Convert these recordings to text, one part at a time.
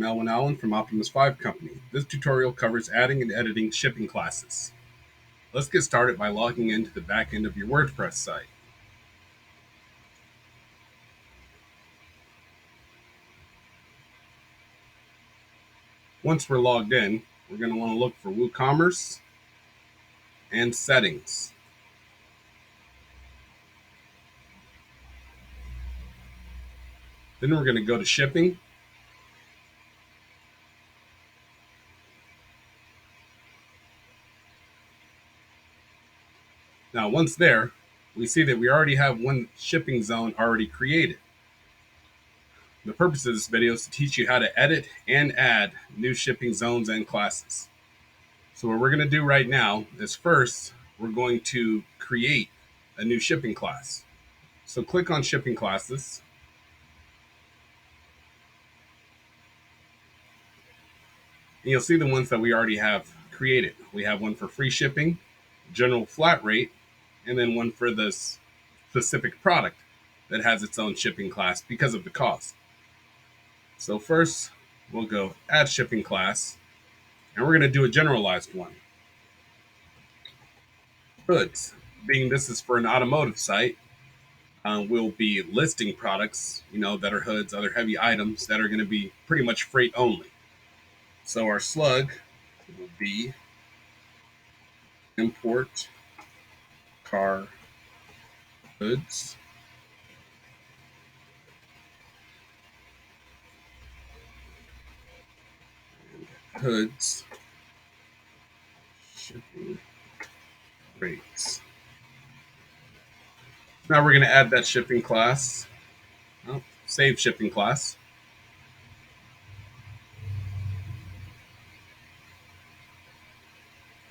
Elwin Allen from Optimus 5 Company. This tutorial covers adding and editing shipping classes. Let's get started by logging into the back end of your WordPress site. Once we're logged in, we're going to want to look for Woocommerce and Settings. Then we're going to go to Shipping. Now, once there, we see that we already have one shipping zone already created. The purpose of this video is to teach you how to edit and add new shipping zones and classes. So what we're going to do right now is first, we're going to create a new shipping class. So click on Shipping Classes. And you'll see the ones that we already have created. We have one for free shipping, general flat rate, and then one for this specific product that has its own shipping class because of the cost. So first, we'll go Add Shipping Class, and we're going to do a generalized one. Hoods, being this is for an automotive site, we'll be listing products, that are hoods, other heavy items that are going to be pretty much freight only. So our slug will be import car hoods. Hoods shipping rates. Now we're going to add that shipping class. Save shipping class.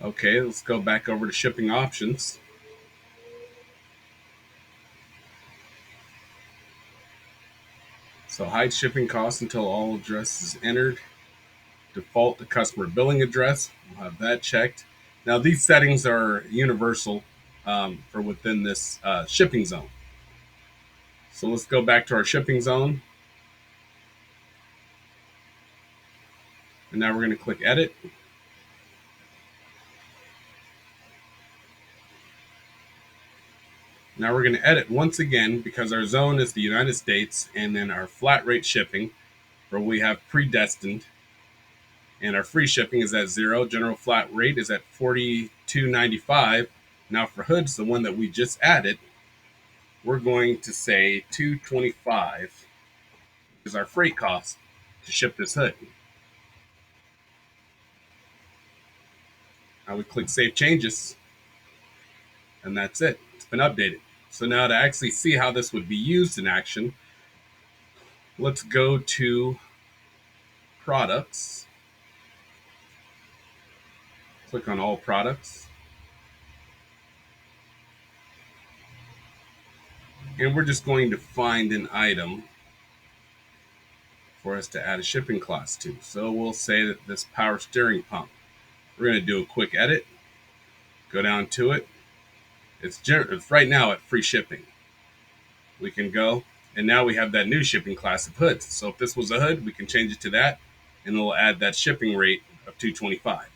Okay, let's go back over to shipping options. So hide shipping costs until all address is entered. Default to customer billing address. We'll have that checked. Now these settings are universal for within this shipping zone. So let's go back to our shipping zone. And now we're going to click Edit. Now we're going to edit once again because our zone is the United States, and then our flat rate shipping, where we have predestined, and our free shipping is at 0. General flat rate is at $42.95. Now for hoods, the one that we just added, we're going to say $225 is our freight cost to ship this hood. Now we click Save Changes, and that's it. It's been updated. So now to actually see how this would be used in action, let's go to Products. Click on All Products. And we're just going to find an item for us to add a shipping class to. So we'll say that this power steering pump. We're going to do a quick edit. Go down to it. It's right now at free shipping. We can go, and now we have that new shipping class of hoods. So if this was a hood, we can change it to that, and it'll add that shipping rate of $225.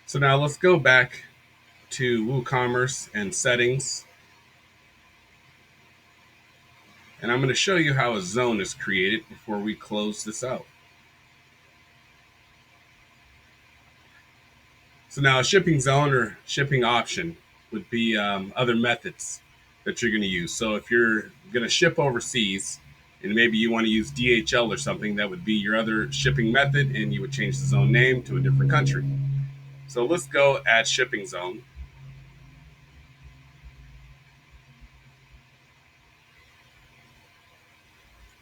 So now let's go back to Woocommerce and Settings. And I'm going to show you how a zone is created before we close this out. So now a shipping zone or shipping option would be other methods that you're going to use. So if you're going to ship overseas and maybe you want to use DHL or something, that would be your other shipping method, and you would change the zone name to a different country. So let's go add shipping zone.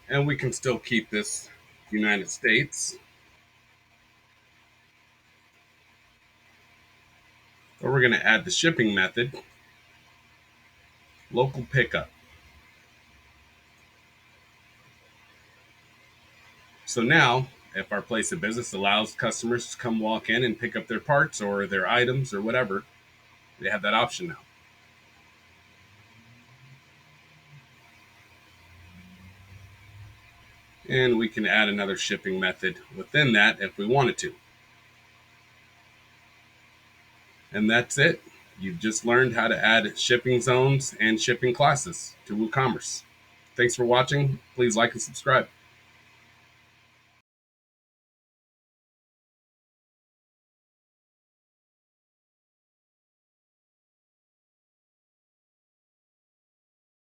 And we can still keep this United States. But we're going to add the shipping method, local pickup. So now, If our place of business allows customers to come walk in and pick up their parts or their items or whatever, they have that option now. And we can add another shipping method within that if we wanted to. And that's it. You've just learned how to add shipping zones and shipping classes to WooCommerce. Thanks for watching. Please like and subscribe.